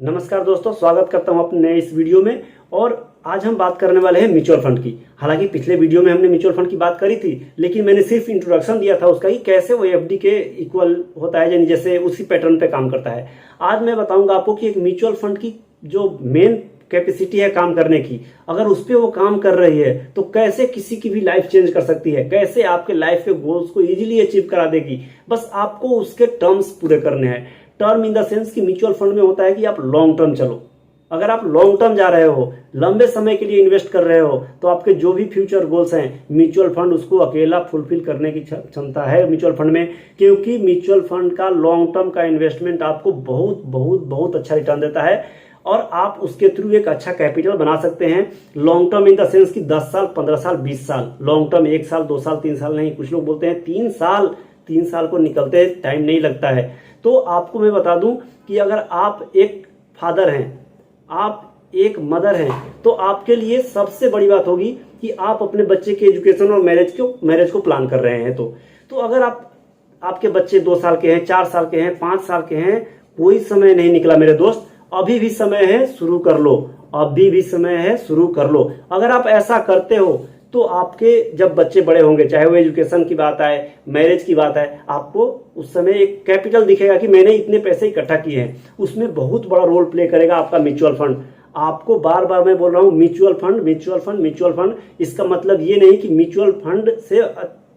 नमस्कार दोस्तों, स्वागत करता हूं अपने इस वीडियो में। और आज हम बात करने वाले हैं म्यूचुअल फंड की। हालांकि पिछले वीडियो में हमने म्यूचुअल फंड की बात करी थी, लेकिन मैंने सिर्फ इंट्रोडक्शन दिया था उसका कि कैसे वो एफडी के इक्वल होता है, यानी जैसे उसी पैटर्न पे काम करता है। आज मैं बताऊंगा आपको कि एक म्यूचुअल फंड की जो मेन कैपेसिटी है काम करने की, अगर उस पर वो काम कर रही है तो कैसे किसी की भी लाइफ चेंज कर सकती है, कैसे आपके लाइफ के गोल्स को इजीली अचीव करा देगी। बस आपको उसके टर्म्स पूरे करने हैं। टर्म इन द सेंस कि म्यूचुअल फंड में होता है कि आप लॉन्ग टर्म चलो। अगर आप लॉन्ग टर्म जा रहे हो, लंबे समय के लिए इन्वेस्ट कर रहे हो, तो आपके जो भी फ्यूचर गोल्स हैं म्यूचुअल फंड उसको अकेला फुलफिल करने की क्षमता है म्यूचुअल फंड में। क्योंकि म्यूचुअल फंड का लॉन्ग टर्म का इन्वेस्टमेंट आपको बहुत बहुत बहुत अच्छा रिटर्न देता है और आप उसके थ्रू एक अच्छा कैपिटल बना सकते हैं। Long term in the sense कि 10 साल, 15 साल, 20 साल। लॉन्ग टर्म 1 साल, 2 साल, 3 साल नहीं, कुछ लोग बोलते हैं 3 साल। 3 साल को निकलते टाइम नहीं लगता है। तो आपको मैं बता दूं कि अगर आप एक फादर हैं, आप एक मदर हैं, तो आपके लिए सबसे बड़ी बात होगी कि आप अपने बच्चे के एजुकेशन और मैरिज को प्लान कर रहे हैं। तो अगर आपके बच्चे 2 साल के हैं, 4 साल के हैं, 5 साल के हैं, कोई समय नहीं निकला मेरे दोस्त, अभी भी समय है, शुरू कर लो। अभी भी समय है, शुरू कर लो। अगर आप ऐसा करते हो तो आपके जब बच्चे बड़े होंगे, चाहे वो एजुकेशन की बात आए, मैरिज की बात आए, आपको उस समय एक कैपिटल दिखेगा कि मैंने इतने पैसे इकट्ठा किए हैं। उसमें बहुत बड़ा रोल प्ले करेगा आपका म्यूचुअल फंड। आपको बार बार मैं बोल रहा हूं mutual fund, mutual fund, mutual fund. इसका मतलब ये नहीं कि म्यूचुअल फंड से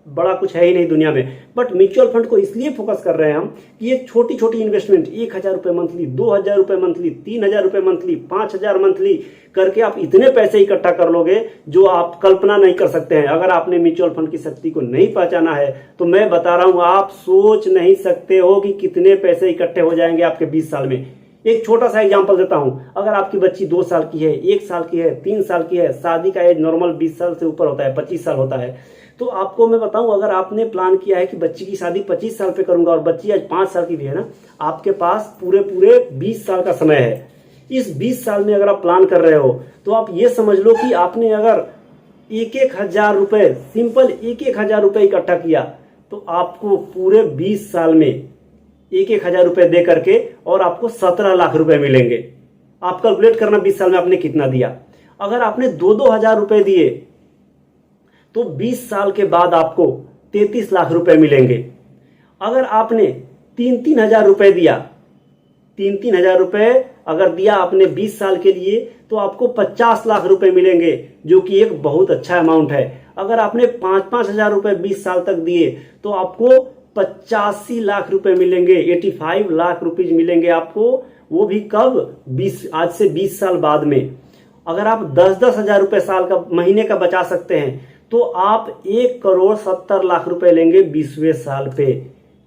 बड़ा कुछ है ही नहीं दुनिया में, बट म्यूचुअल फंड को इसलिए फोकस कर रहे हैं हम कि ये छोटी छोटी इन्वेस्टमेंट, 1,000 रुपए मंथली, 2,000 रुपए मंथली, 3,000 रुपए मंथली, 5,000 मंथली करके आप इतने पैसे इकट्ठा कर लोगे जो आप कल्पना नहीं कर सकते हैं। अगर आपने म्यूचुअल फंड की शक्ति को नहीं पहचाना है तो मैं बता रहा हूं, आप सोच नहीं सकते हो कि कितने पैसे इकट्ठे हो जाएंगे आपके 20 साल में। एक छोटा सा एग्जांपल देता हूं। अगर आपकी बच्ची 2 साल की है, 1 साल की है, 3 साल की है, शादी का एज नॉर्मल 20 साल से ऊपर होता है, 25 साल होता है, तो आपको मैं बताऊं, अगर आपने प्लान किया है कि बच्ची की शादी 25 साल पे करूंगा और बच्ची आज 5 साल की भी है ना, आपके पास पूरे 20 साल का समय है। इस 20 साल में अगर आप प्लान कर रहे हो तो आप ये समझ लो कि आपने अगर 1,000 रुपए, सिंपल 1,000 रुपए इकट्ठा किया तो आपको पूरे 20 साल में 1,000 रुपए दे करके और आपको 17 लाख रुपए मिलेंगे। आप कैलकुलेट करना 20 साल में आपने कितना दिया। अगर आपने 2-2 हजार रुपए दिए तो 20 साल के बाद आपको 33 लाख रुपए मिलेंगे। अगर आपने 3-3 हजार रुपए दिया, 3-3 हजार रुपए अगर दिया आपने 20 साल के लिए, तो आपको 50 लाख रुपए मिलेंगे, जो कि एक बहुत अच्छा अमाउंट है। अगर आपने 5-5 हजार रुपए 20 साल तक दिए तो आपको 85 लाख रुपए मिलेंगे, 85 लाख रुपीज मिलेंगे आपको। वो भी कब? आज से 20 साल बाद में। अगर आप 10-10 हजार रुपए साल का, महीने का बचा सकते हैं तो आप 1,70,00,000 रुपए लेंगे 20वें साल पे।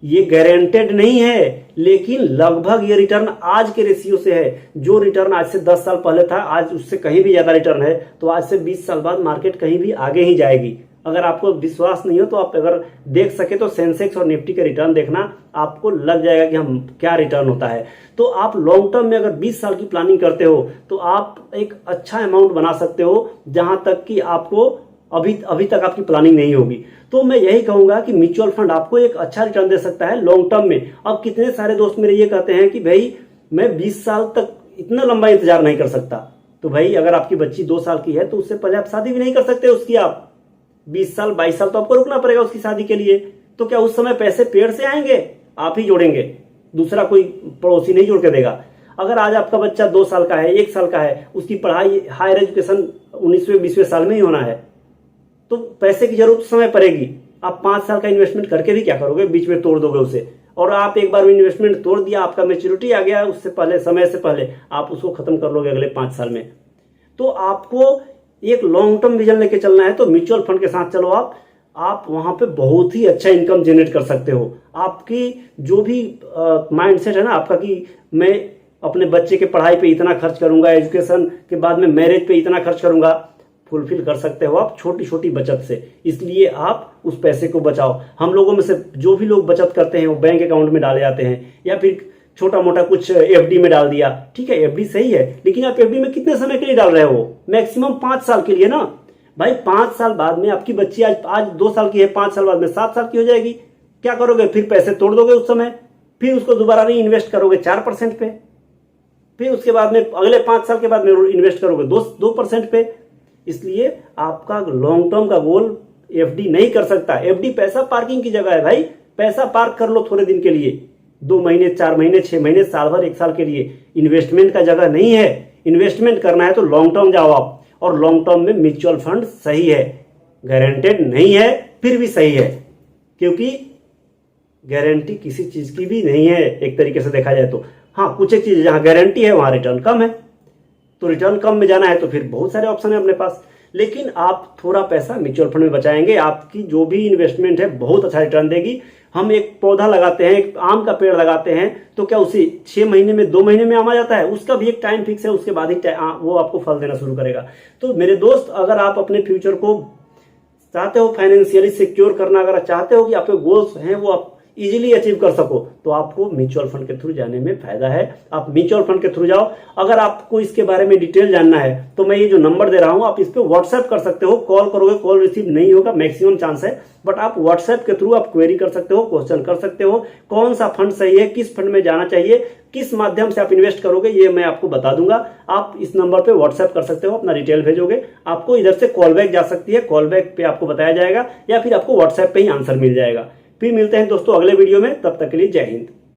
ये गारंटेड नहीं है, लेकिन लगभग ये रिटर्न आज के रेशियो से है। जो रिटर्न आज से 10 साल पहले था, आज उससे कहीं भी ज्यादा रिटर्न है। तो आज से 20 साल बाद मार्केट कहीं भी आगे ही जाएगी। अगर आपको विश्वास नहीं हो तो आप अगर देख सके तो सेंसेक्स और निफ्टी के रिटर्न देखना, आपको लग जाएगा कि हम क्या रिटर्न होता है। तो आप लॉन्ग टर्म में अगर 20 साल की प्लानिंग करते हो तो आप एक अच्छा अमाउंट बना सकते हो, जहां तक कि आपको अभी तक आपकी प्लानिंग नहीं होगी। तो मैं यही कहूंगा कि म्यूचुअल फंड आपको एक अच्छा रिटर्न दे सकता है लॉन्ग टर्म में। अब कितने सारे दोस्त मेरे ये कहते हैं कि भाई मैं 20 साल तक इतना लंबा इंतजार नहीं कर सकता। तो भाई अगर आपकी बच्ची 2 साल की है तो उससे पहले आप शादी भी नहीं कर सकते उसकी। आप 20 साल, 22 साल तो आपको रुकना पड़ेगा उसकी शादी के लिए। तो क्या उस समय पैसे पेड़ से आएंगे? आप ही जोड़ेंगे, दूसरा कोई पड़ोसी नहीं जोड़ के देगा। अगर आज आपका बच्चा 2 साल का है, 1 साल का है, उसकी पढ़ाई, हायर एजुकेशन 19वें-20वें साल में ही होना है, तो पैसे की जरूरत समय पड़ेगी। आप 5 साल का इन्वेस्टमेंट करके भी क्या करोगे? बीच में तोड़ दोगे उसे। और आप एक बार इन्वेस्टमेंट तोड़ दिया, आपका मैच्योरिटी आ गया, उससे पहले, समय से पहले आप उसको खत्म कर लोगे अगले 5 साल में। तो आपको एक लॉन्ग टर्म विजन लेके चलना है तो म्यूचुअल फंड के साथ चलो। आप वहां पे बहुत ही अच्छा इनकम जनरेट कर सकते हो। आपकी जो भी माइंडसेट है ना आपका कि मैं अपने बच्चे के पढ़ाई पे इतना खर्च करूंगा, एजुकेशन के बाद में मैरिज पे इतना खर्च करूंगा, फुलफिल कर सकते हो आप छोटी छोटी बचत से। इसलिए आप उस पैसे को बचाओ। हम लोगों में से जो भी लोग बचत करते हैं वो बैंक अकाउंट में डाले जाते हैं, या फिर छोटा मोटा कुछ एफडी में डाल दिया। ठीक है, एफडी सही है, लेकिन आप एफडी में कितने समय के लिए डाल रहे हो? मैक्सिमम 5 साल के लिए ना भाई। 5 साल बाद में आपकी बच्ची आज 2 साल की है, 5 साल बाद में 7 साल की हो जाएगी। क्या करोगे? फिर पैसे तोड़ दोगे उस समय, फिर उसको दोबारा री इन्वेस्ट करोगे 4% पे। फिर उसके बाद में अगले 5 साल के बाद में इन्वेस्ट करोगे 2% पे। इसलिए आपका लॉन्ग टर्म का गोल एफडी नहीं कर सकता। एफडी पैसा पार्किंग की जगह है भाई, पैसा पार्क कर लो थोड़े दिन के लिए, 2 महीने, 4 महीने, 6 महीने, साल भर, 1 साल के लिए। इन्वेस्टमेंट का जगह नहीं है। इन्वेस्टमेंट करना है तो लॉन्ग टर्म जाओ आप, और लॉन्ग टर्म में म्यूचुअल फंड सही है। गारंटेड नहीं है फिर भी सही है, क्योंकि गारंटी किसी चीज की भी नहीं है एक तरीके से देखा जाए तो। हाँ, कुछ एक चीज जहां गारंटी है वहां रिटर्न कम है, तो रिटर्न कम में जाना है तो फिर बहुत सारे ऑप्शन है अपने पास। लेकिन आप थोड़ा पैसा म्यूचुअल फंड में बचाएंगे, आपकी जो भी इन्वेस्टमेंट है बहुत अच्छा रिटर्न देगी। हम एक पौधा लगाते हैं, एक आम का पेड़ लगाते हैं, तो क्या उसे 6 महीने में, 2 महीने में आम आ जाता है? उसका भी एक टाइम फिक्स है, उसके बाद ही वो आपको फल देना शुरू करेगा। तो मेरे दोस्त, अगर आप अपने फ्यूचर को चाहते हो फाइनेंशियली सिक्योर करना, अगर चाहते हो कि आपके गोल्स हैं वो आप इजीली अचीव कर सको, तो आपको म्यूचुअल फंड के थ्रू जाने में फायदा है। आप म्यूचुअल फंड के थ्रू जाओ। अगर आपको इसके बारे में डिटेल जानना है तो मैं ये जो नंबर दे रहा हूं, आप इस पे व्हाट्सएप कर सकते हो। कॉल करोगे, कॉल रिसीव नहीं होगा, मैक्सिमम चांस है, बट आप व्हाट्सएप के थ्रू आप क्वेरी कर सकते हो, क्वेश्चन कर सकते हो, कौन सा फंड सही है, किस फंड में जाना चाहिए, किस माध्यम से आप इन्वेस्ट करोगे, ये मैं आपको बता दूंगा। आप इस नंबर पे व्हाट्सएप कर सकते हो, अपना डिटेल भेजोगे, आपको इधर से कॉल बैक जा सकती है, कॉल बैक पे आपको बताया जाएगा, या फिर आपको व्हाट्सएप पे ही आंसर मिल जाएगा। फिर मिलते हैं दोस्तों अगले वीडियो में, तब तक के लिए जय हिंद।